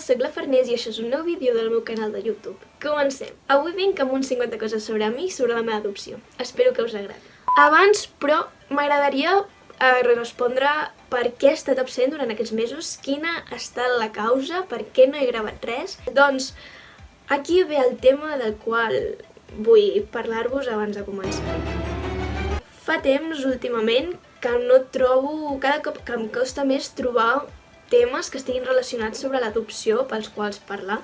soc la Farners i això és un nou vídeo del meu canal de YouTube. Comencem! Avui vinc amb uns 50 coses sobre mi i sobre la meva adopció. Espero que us agradi. Abans, però, m'agradaria respondre per què he estat absent durant aquests mesos, quina ha estat la causa, per què no he gravat res. Doncs aquí ve el tema del qual vull parlar-vos abans de començar. Fa temps, últimament, que no trobo, cada cop que em costa més trobar temes que estiguin relacionats sobre l'adopció pels quals parlar.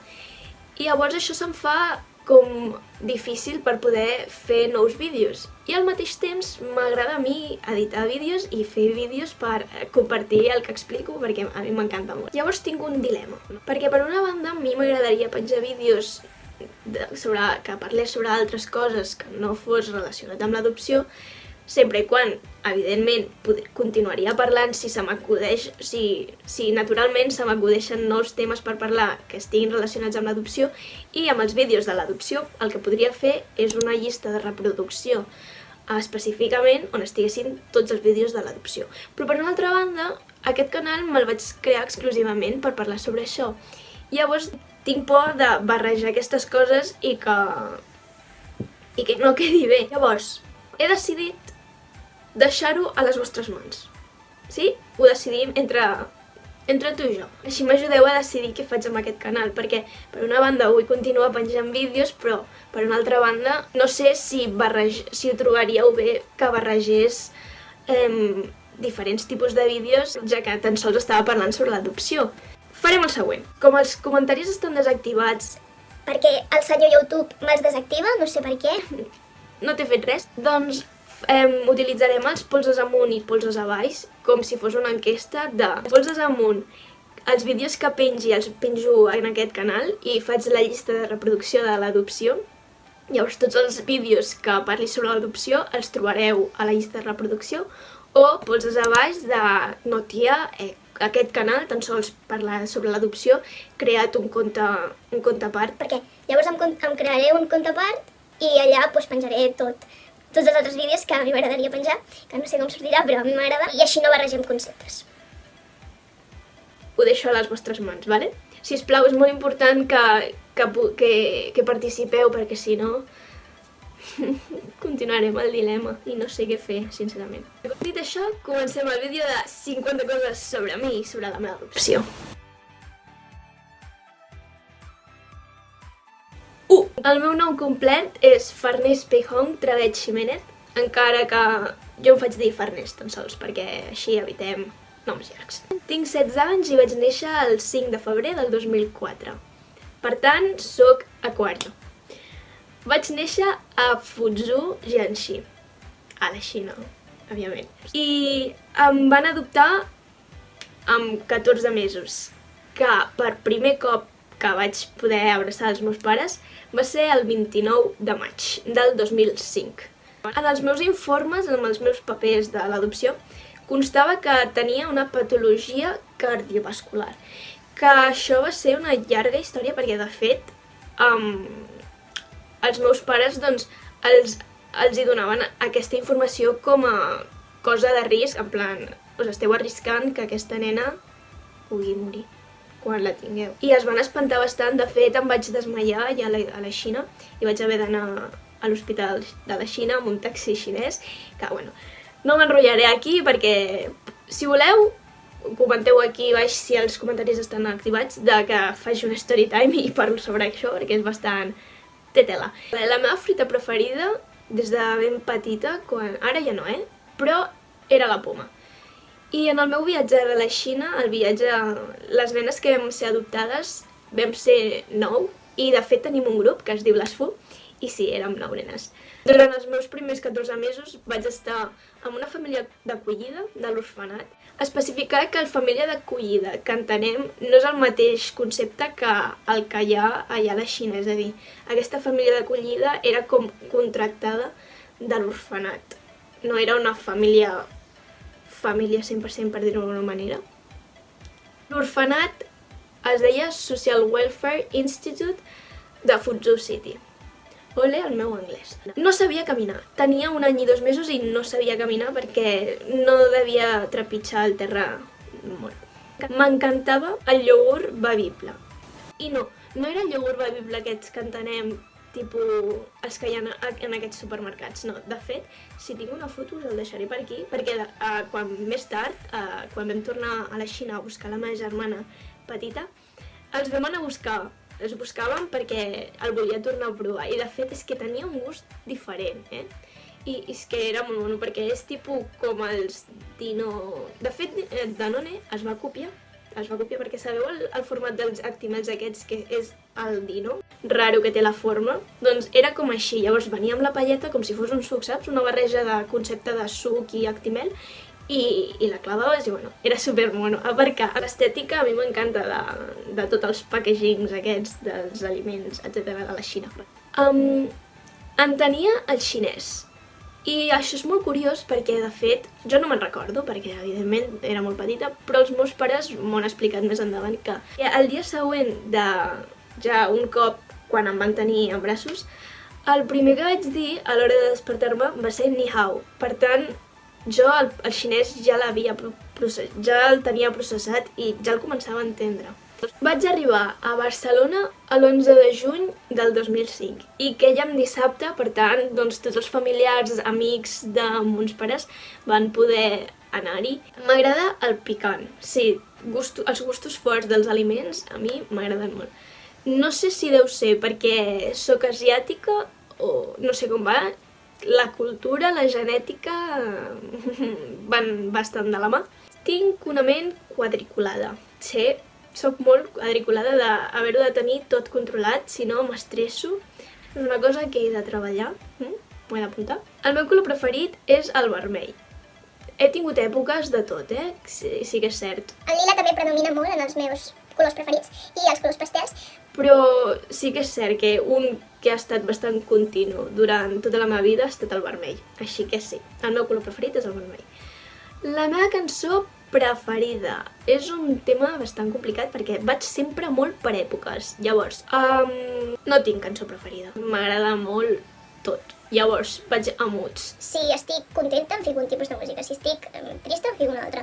I llavors això se'm fa com difícil per poder fer nous vídeos. I al mateix temps m'agrada a mi editar vídeos i fer vídeos per compartir el que explico, perquè a mi m'encanta molt. Llavors tinc un dilema, perquè per una banda a mi m'agradaria penjar vídeos que parlés sobre altres coses que no fos relacionat amb l'adopció, sempre i quan, evidentment, continuaria parlant si naturalment se m'acudeixen nous temes per parlar que estiguin relacionats amb l'adopció, i amb els vídeos de l'adopció el que podria fer és una llista de reproducció específicament on estiguessin tots els vídeos de l'adopció. Però per una altra banda, aquest canal me'l vaig crear exclusivament per parlar sobre això. Llavors tinc por de barrejar aquestes coses i que no quedi bé. Llavors, he decidit deixar-ho a les vostres mans. Sí? Ho decidim entre tu i jo. Així m'ajudeu a decidir què faig amb aquest canal, perquè per una banda vull continuar penjant vídeos, però per una altra banda no sé si ho trobaríeu bé que barregés diferents tipus de vídeos, ja que tan sols estava parlant sobre l'adopció. Farem el següent. Com els comentaris estan desactivats perquè el senyor YouTube me'ls desactiva, no sé per què. No t'he fet res, doncs utilitzarem els polzes amunt i polzes avall com si fos una enquesta de polzes amunt. Els vídeos que pengi els penjo en aquest canal i faig la llista de reproducció de l'adopció. Llavors tots els vídeos que parli sobre l'adopció els trobareu a la llista de reproducció, o polzes avall de no tia, aquest canal tan sols parla sobre l'adopció, creat un compte a part. Perquè llavors em crearé un compte a part i allà penjaré tots els altres vídeos que a mi m'agradaria penjar, que no sé com sortirà, però a mi m'agrada, i així no barregem conceptes. Ho deixo a les vostres mans, vale? Sisplau, és molt important que participeu, perquè si no continuarem el dilema i no sé què fer, sincerament. Dit això, comencem el vídeo de 50 coses sobre mi i sobre la meva adopció. El meu nom complet és Farners Peijong Travet Ximénez, encara que jo em faig dir Farners tan sols, perquè així evitem noms llargs. Tinc 16 anys i vaig néixer el 5 de febrer del 2004. Per tant, soc aquària. Vaig néixer a Fuzhou, Jiangxi, a la Xina, òbviament. I em van adoptar amb 14 mesos, que per primer cop que vaig poder abraçar els meus pares va ser el 29 de maig del 2005. En els meus informes, en els meus papers de l'adopció, constava que tenia una patologia cardiovascular. Que això va ser una llarga història perquè, de fet, els meus pares els hi donaven aquesta informació com a cosa de risc, en plan, us esteu arriscant que aquesta nena pugui morir quan la tingueu. I es van espantar bastant. De fet, em vaig desmaiar ja a la Xina i vaig haver d'anar a l'hospital de la Xina amb un taxi xinès, que, bueno, no m'enrotllaré aquí perquè, si voleu, comenteu aquí baix si els comentaris estan activats de que faig un story time i parlo sobre això, perquè és bastant... té tela. La meva fruita preferida, des de ben petita, ara ja no, però era la poma. I en el meu viatge de la Xina, les nenes que vam ser adoptades vam ser 9, i de fet tenim un grup que es diu les Fu, i sí, érem 9 nenes. Durant els meus primers 14 mesos vaig estar amb una família d'acollida de l'orfenat. Especificar que la família d'acollida que entenem no és el mateix concepte que el que hi ha allà a la Xina, és a dir, aquesta família d'acollida era com contractada de l'orfenat. No era una família 100%, per dir-ho d'alguna manera. L'orfenat es deia Social Welfare Institute de Fuzhou City. Ole, el meu anglès. No sabia caminar. Tenia 1 any i 2 mesos i no sabia caminar perquè no devia trepitjar el terra molt. M'encantava el iogurt bevible. I no era el iogurt bevible aquests que entenem, tipus els que hi ha en aquests supermercats, no. De fet, si tinc una foto us el deixaré per aquí, perquè més tard, quan vam tornar a la Xina a buscar la meva germana petita, els vam anar a buscar. Els buscàvem perquè el volia tornar a provar, i de fet és que tenia un gust diferent, I és que era molt mono, perquè és tipus com els Dino... De fet, Danone es va copiar perquè sabeu el format dels Actimels aquests, que és el Dino, raro que té la forma, doncs era com així. Llavors venia amb la palleta com si fos un suc, saps? Una barreja de concepte de suc i Actimel, i la clavaves i bueno, era supermono. A part que l'estètica a mi m'encanta de tots els packagings aquests, dels aliments, etc. de la Xina. Entenia el xinès. I això és molt curiós perquè, de fet, jo no me'n recordo, perquè evidentment era molt petita, però els meus pares m'ho han explicat més endavant que el dia següent ja un cop, quan em van tenir en braços, el primer que vaig dir a l'hora de despertar-me va ser ni hao. Per tant, jo el xinès ja el tenia processat i ja el començava a entendre. Vaig arribar a Barcelona l'11 de juny del 2005 i quèiem dissabte, per tant, doncs tots els familiars, amics de mons pares van poder anar-hi. M'agrada el picant, sí, els gustos forts dels aliments a mi m'agraden molt. No sé si deu ser perquè sóc asiàtica o no sé com va, la cultura, la genètica van bastant de la mà. Tinc una ment quadriculada, sí. Soc molt quadriculada d'haver-ho de tenir tot controlat, si no m'estresso. És una cosa que he de treballar, m'ho he d'apuntar. El meu color preferit és el vermell. He tingut èpoques de tot, sí que és cert. El lila també predomina molt en els meus colors preferits i els colors pastels. Però sí que és cert que un que ha estat bastant continu durant tota la meva vida ha estat el vermell. Així que sí, el meu color preferit és el vermell. La meva cançó preferida és un tema bastant complicat perquè vaig sempre molt per èpoques. Llavors, no tinc cançó preferida. M'agrada molt tot. Llavors, vaig a moods. Si estic contenta, em fico un tipus de música. Si estic trista, em fico una altra.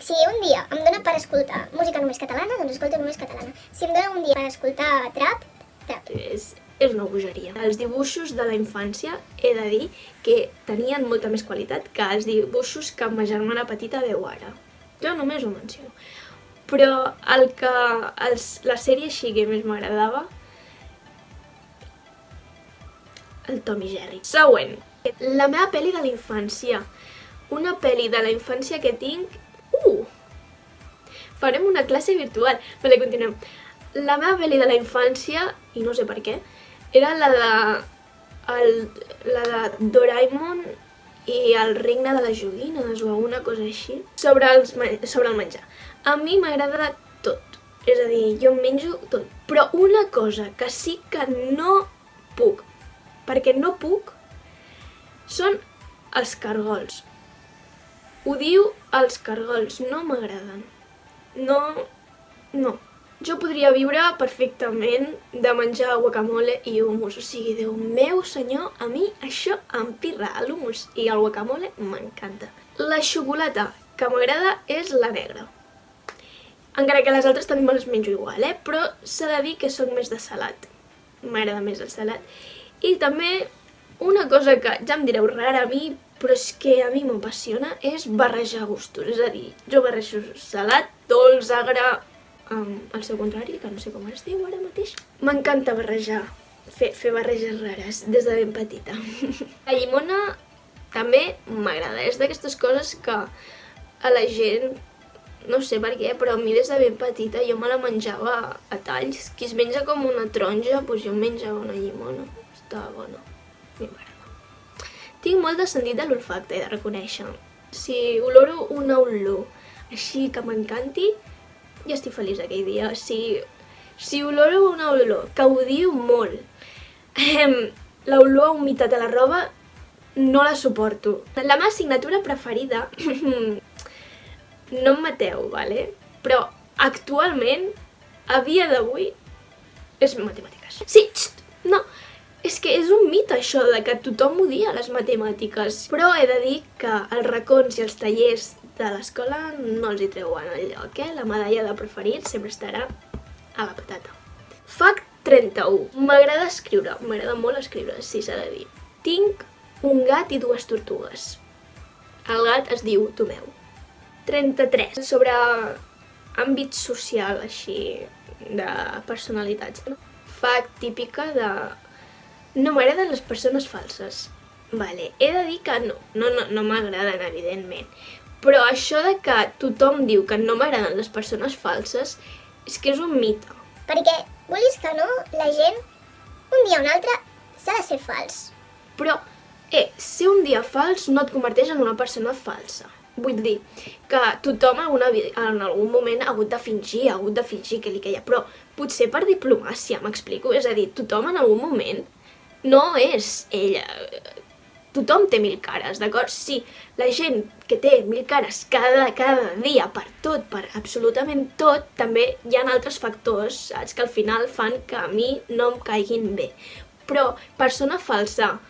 Si un dia em dóna per escoltar música només catalana, doncs escolto només catalana. Si em dóna un dia per escoltar trap, trap. És una bogeria. Els dibuixos de la infància he de dir que tenien molta més qualitat que els dibuixos que ma germana petita veu ara. Jo només ho menciono. Però el que la sèrie així que més m'agradava, el Tom i Jerry. Següent. La meva pel·li de la infància. Una pel·li de la infància que tinc... Farem una classe virtual. Vale, continuem. La meva pel·li de la infància, i no sé per què, era la de Doraemon i el regne de les joguines o alguna cosa així, sobre el menjar. A mi m'agrada tot, és a dir, jo em menjo tot. Però una cosa que sí que no puc, perquè no puc, són els cargols. Odio els cargols, no m'agraden. No. Jo podria viure perfectament de menjar guacamole i hummus. O sigui, Déu meu senyor, a mi això em pirra. L'hummus i el guacamole m'encanta. La xocolata que m'agrada és la negra. Encara que les altres també me les menjo igual, però s'ha de dir que soc més de salat. M'agrada més el salat. I també una cosa que ja em direu rara a mi, però és que a mi m'apassiona, és barrejar gustos. És a dir, jo barrejo salat, dolç, agre, el seu contrari, que no sé com es diu ara mateix. M'encanta barrejar, fer barreges rares des de ben petita. La llimona també m'agrada, és d'aquestes coses que a la gent, no sé per què, però a mi des de ben petita jo me la menjava a talls. Qui es menja com una taronja, doncs jo em menjava una llimona. Estava bona, a mi m'agrada. Tinc molt de sentit de l'olfacte, he de reconèixer. Si oloro una olor així que m'encanti, ja estic feliç aquell dia. Si oloro una olor que odio molt, l'olor a humitat a la roba, no la suporto. La meva assignatura preferida, no em mateu, vale? Però actualment, a dia d'avui, és matemàtiques. Sí, no, és que és un mite això de que tothom odia les matemàtiques. Però he de dir que els racons i els tallers de l'escola no els hi treuen el lloc, La medalla de preferit sempre estarà a la patata. Fact 31. M'agrada escriure, m'agrada molt escriure, sí s'ha de dir. Tinc un gat i 2 tortugues. El gat es diu Tomeu. 33. Sobre àmbit social, així, de personalitats. Fact típica de... No m'agraden les persones falses. Vale, he de dir que no m'agraden, evidentment. Però això de que tothom diu que no m'agraden les persones falses és que és un mite. Perquè, vulguis que no, la gent, un dia o un altre, s'ha de ser fals. Però, ser un dia fals no et converteix en una persona falsa. Vull dir que tothom en algun moment ha hagut de fingir que li queia, però potser per diplomàcia, m'explico? És a dir, tothom en algun moment no és ella. Tothom té 1000 cares, d'acord? Sí, la gent que té 1000 cares cada dia per tot, per absolutament tot, també hi ha altres factors, saps, que al final fan que a mi no em caiguin bé. Però persona falsa,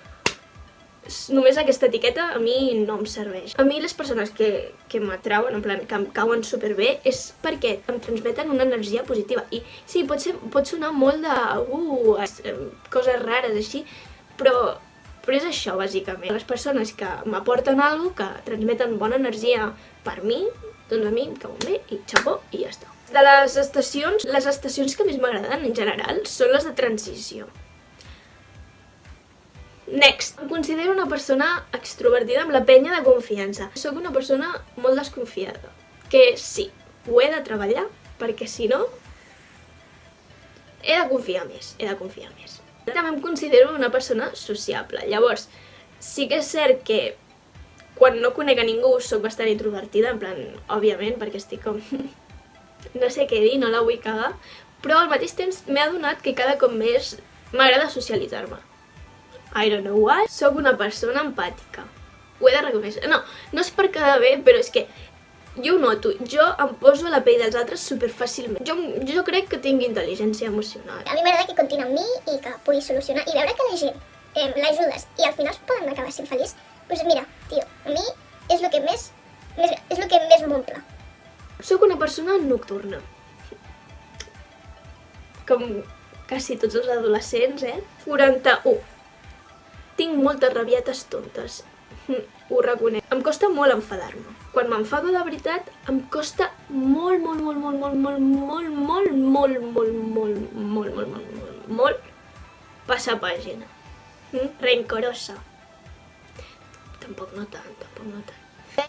només aquesta etiqueta a mi no em serveix. A mi les persones que m'atrauen, en plan, que em cauen superbé, és perquè em transmeten una energia positiva. I sí, pot sonar molt de coses rares així, però és això, bàsicament. Les persones que m'aporten alguna cosa, que transmeten bona energia per mi, doncs a mi em cauen bé i xapó i ja està. De les estacions que més m'agraden en general són les de transició. Next. Em considero una persona extrovertida amb la penya de confiança. Soc una persona molt desconfiada. Que sí, ho he de treballar, perquè si no, he de confiar més. També em considero una persona sociable. Llavors, sí que és cert que quan no conec a ningú soc bastant introvertida, en plan, òbviament, perquè estic com... no sé què dir, no la vull cagar, però al mateix temps m'he adonat que cada cop més m'agrada socialitzar-me. I don't know why. Soc una persona empàtica. Ho he de reconèixer. No és per quedar bé, però és que jo ho noto. Jo em poso a la pell dels altres superfàcilment. Jo crec que tinc intel·ligència emocional. A mi m'agrada que comptin amb mi i que pugui solucionar. I veure que la gent l'ajudes i al final es poden acabar sent feliç, doncs mira, tio, a mi és el que més m'omple. Soc una persona nocturna. Com quasi tots els adolescents, 41. Tinc moltes rabietes tontes. Ho reconec. Em costa molt enfadar-me. Quan m'enfado de veritat, em costa molt passar pàgina. Rencorosa. Tampoc no tant.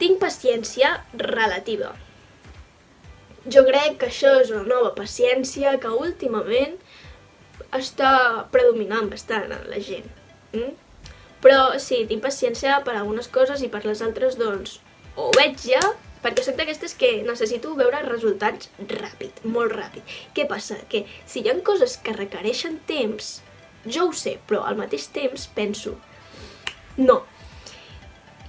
Tinc paciència relativa. Jo crec que això és una nova paciència que últimament està predominant bastant en la gent. Però sí, tinc paciència per algunes coses i per les altres, doncs, ho veig ja, perquè soc d'aquestes que necessito veure resultats ràpid, molt ràpid. Què passa? Que si hi ha coses que requereixen temps, jo ho sé, però al mateix temps penso, no.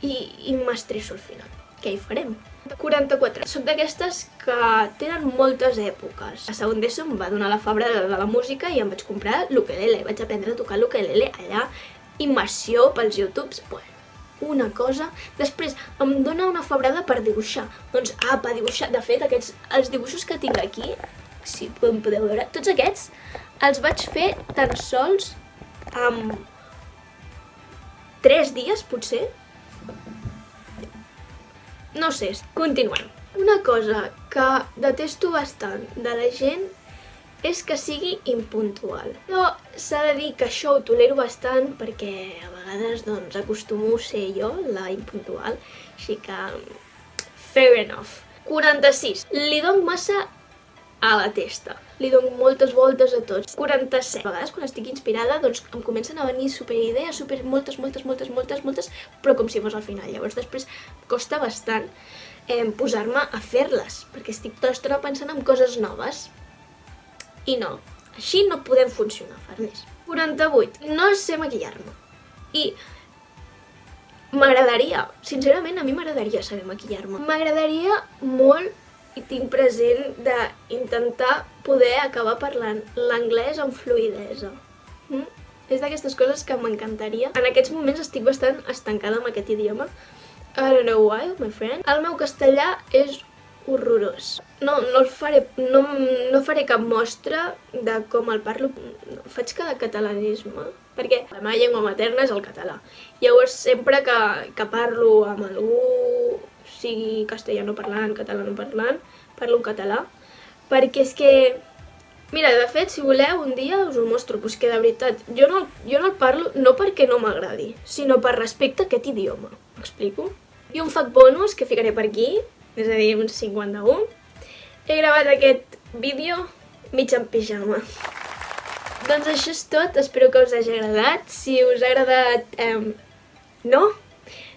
I m'estresso al final. Què hi farem? 44. Soc d'aquestes que tenen moltes èpoques. A segon d'ESO em va donar la febre de la música i em vaig comprar l'ukelele. Vaig aprendre a tocar l'ukelele allà, immersió pels YouTubes, bueno, una cosa. Després em dona una febrada per dibuixar. Doncs apa, dibuixar. De fet, els dibuixos que tinc aquí, si podeu veure, tots aquests els vaig fer tan sols en 3 dies, potser. No sé, continuem. Una cosa que detesto bastant de la gent és que sigui impuntual. Però s'ha de dir que això ho tolero bastant perquè a vegades doncs acostumo a ser jo la impuntual, així que fair enough. 46. Li dono massa a la testa. Li dono moltes voltes a tots. 47. A vegades quan estic inspirada doncs em comencen a venir superidees, moltes, però com si fos al final. Llavors després costa bastant posar-me a fer-les, perquè estic tota l'estona pensant en coses noves. I no, així no podem funcionar, Farners. 48. No sé maquillar-me. I m'agradaria, sincerament, a mi m'agradaria saber maquillar-me. M'agradaria molt, i tinc present, d'intentar poder acabar parlant l'anglès amb fluïdesa. És d'aquestes coses que m'encantaria. En aquests moments estic bastant estancada amb aquest idioma. I don't know why, my friend. El meu castellà és horrorós. No el faré, no faré cap mostra de com el parlo. Faig cada catalanisme, perquè la meva llengua materna és el català. Llavors, sempre que parlo amb algú, sigui castellano parlant, catalano parlant, parlo en català, perquè és que... Mira, de fet, si voleu, un dia us ho mostro, però és que de veritat, jo no el parlo no perquè no m'agradi, sinó per respecte a aquest idioma. M'explico? I un fact bonus que ficaré per aquí, és a dir, un 51. He gravat aquest vídeo mig en pijama. Doncs això és tot, espero que us hagi agradat. Si us ha agradat, no,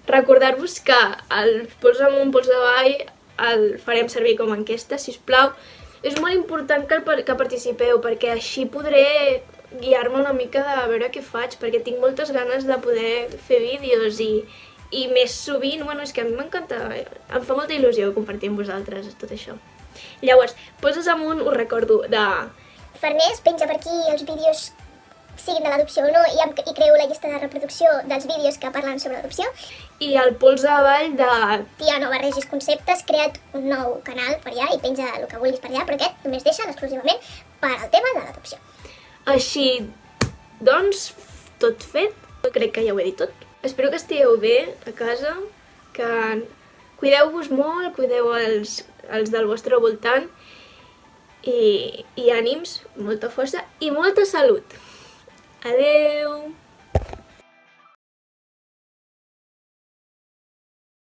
recordar-vos que el pols amunt, pols avall, el farem servir com a enquesta, sisplau. És molt important que participeu, perquè així podré guiar-me una mica de veure què faig, perquè tinc moltes ganes de poder fer vídeos i més sovint, bueno, és que a mi m'encanta, em fa molta il·lusió compartir amb vosaltres tot això. Llavors, Polses amunt, us recordo de... Farners penja per aquí els vídeos, siguin de l'adopció o no, i creo la llista de reproducció dels vídeos que parlen sobre l'adopció. I el Polze avall de... Tia, no barregis conceptes, crea't un nou canal per allà i penja el que vulguis per allà, però aquest només deixa exclusivament per al tema de l'adopció. Així, doncs, tot fet. Crec que ja ho he dit tot. Espero que estigueu bé a casa, que cuideu-vos molt, cuideu els del vostre voltant i ànims, molta força i molta salut. Adeu!